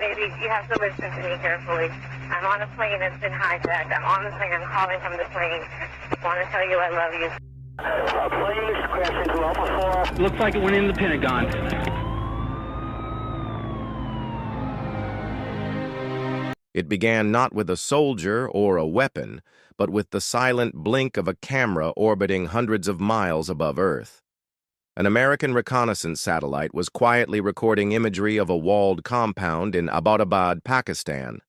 Baby, you have to listen to me carefully. I'm on a plane that's been hijacked. I'm on the plane. I'm calling from the plane. I want to tell you I love you. Planes crashed into Alpha 4. Looks like it went in the Pentagon. It began not with a soldier or a weapon, but with the silent blink of a camera orbiting hundreds of miles above Earth. An American reconnaissance satellite was quietly recording imagery of a walled compound in Abbottabad, Pakistan,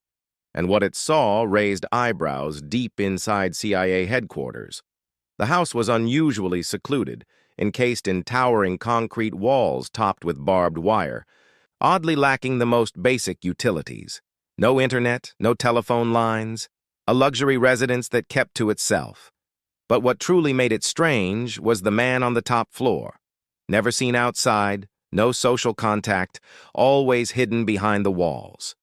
and what it saw raised eyebrows deep inside CIA headquarters. The house was unusually secluded, encased in towering concrete walls topped with barbed wire, oddly lacking the most basic utilities. No internet, no telephone lines, a luxury residence that kept to itself. But what truly made it strange was the man on the top floor. Never seen outside, no social contact, always hidden behind the walls.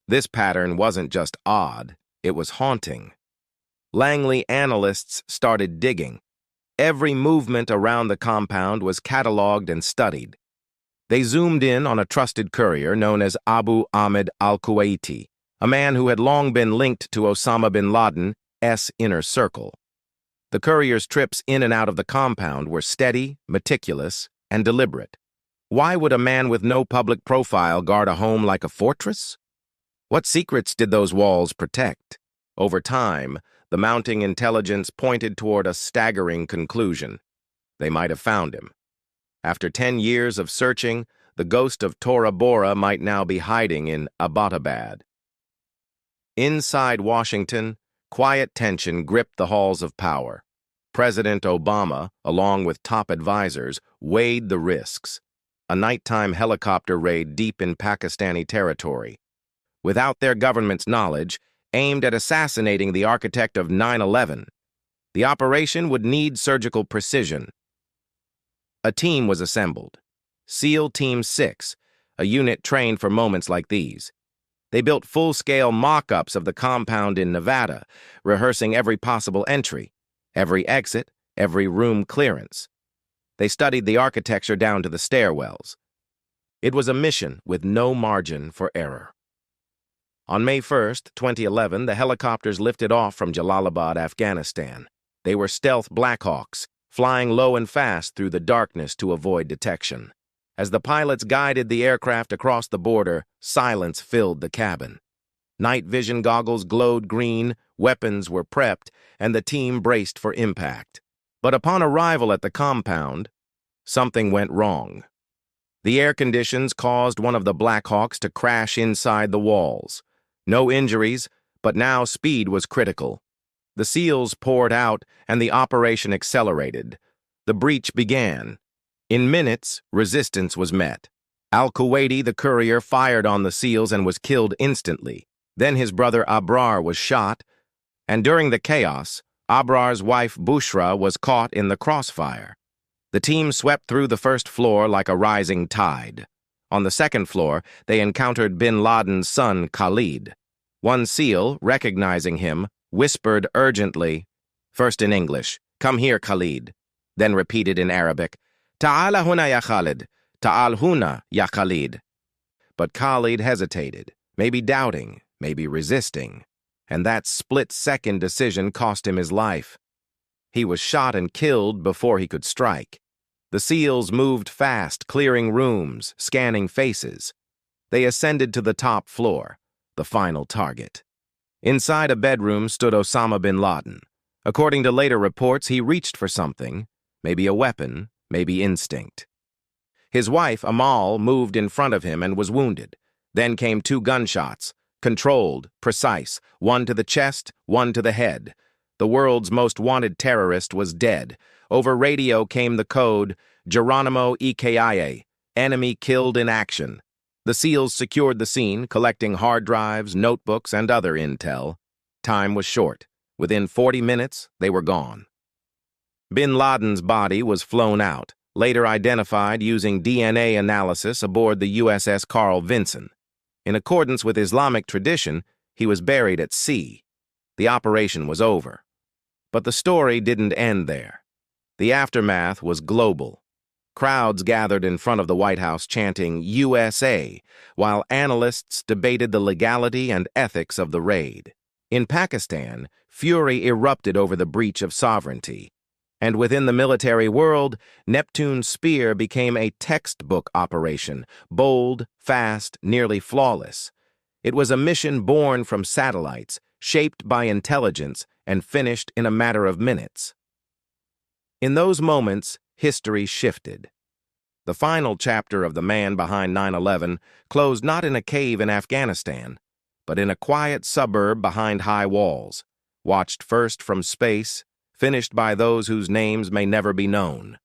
This pattern wasn't just odd, it was haunting. Langley analysts started digging. Every movement around the compound was cataloged and studied. They zoomed in on a trusted courier known as Abu Ahmed al-Kuwaiti, a man who had long been linked to Osama Bin Laden's inner circle. The courier's trips in and out of the compound were steady, meticulous, and deliberate. Why would a man with no public profile guard a home like a fortress? What secrets did those walls protect? Over time, the mounting intelligence pointed toward a staggering conclusion. They might have found him. After 10 years of searching, the ghost of Tora Bora might now be hiding in Abbottabad. Inside Washington, quiet tension gripped the halls of power. President Obama, along with top advisors, weighed the risks. A nighttime helicopter raid deep in Pakistani territory. Without their government's knowledge, aimed at assassinating the architect of 9/11. The operation would need surgical precision. A team was assembled. SEAL Team 6, a unit trained for moments like these. They built full-scale mock-ups of the compound in Nevada, rehearsing every possible entry, every exit, every room clearance. They studied the architecture down to the stairwells. It was a mission with no margin for error. On May 1st, 2011, the helicopters lifted off from Jalalabad, Afghanistan. They were stealth Blackhawks, flying low and fast through the darkness to avoid detection. As the pilots guided the aircraft across the border, silence filled the cabin. Night vision goggles glowed green, weapons were prepped, and the team braced for impact. But upon arrival at the compound, something went wrong. The air conditions caused one of the Blackhawks to crash inside the walls. No injuries, but now speed was critical. The SEALs poured out, and the operation accelerated. The breach began. In minutes, resistance was met. Al-Kuwaiti, the courier, fired on the SEALs and was killed instantly. Then his brother Abrar was shot, and during the chaos, Abrar's wife Bushra was caught in the crossfire. The team swept through the first floor like a rising tide. On the second floor, they encountered Bin Laden's son, Khalid. One SEAL, recognizing him, whispered urgently, first in English, "Come here, Khalid," then repeated in Arabic, "Ta'ala huna ya Khalid, ta'al huna ya Khalid." But Khalid hesitated, maybe doubting, maybe resisting, and that split-second decision cost him his life. He was shot and killed before he could strike. The SEALs moved fast, clearing rooms, scanning faces. They ascended to the top floor, the final target. Inside a bedroom stood Osama bin Laden. According to later reports, he reached for something, maybe a weapon, maybe instinct. His wife, Amal, moved in front of him and was wounded. Then came 2 gunshots, controlled, precise, one to the chest, one to the head. The world's most wanted terrorist was dead. Over radio came the code, Geronimo EKIA, enemy killed in action. The SEALs secured the scene, collecting hard drives, notebooks, and other intel. Time was short. Within 40 minutes, they were gone. Bin Laden's body was flown out, later identified using DNA analysis aboard the USS Carl Vinson. In accordance with Islamic tradition, he was buried at sea. The operation was over. But the story didn't end there. The aftermath was global. Crowds gathered in front of the White House chanting USA, while analysts debated the legality and ethics of the raid. In Pakistan, fury erupted over the breach of sovereignty. And within the military world, Neptune's spear became a textbook operation, bold, fast, nearly flawless. It was a mission born from satellites, shaped by intelligence, and finished in a matter of minutes. In those moments, history shifted. The final chapter of the man behind 9/11 closed not in a cave in Afghanistan, but in a quiet suburb behind high walls, watched first from space, finished by those whose names may never be known.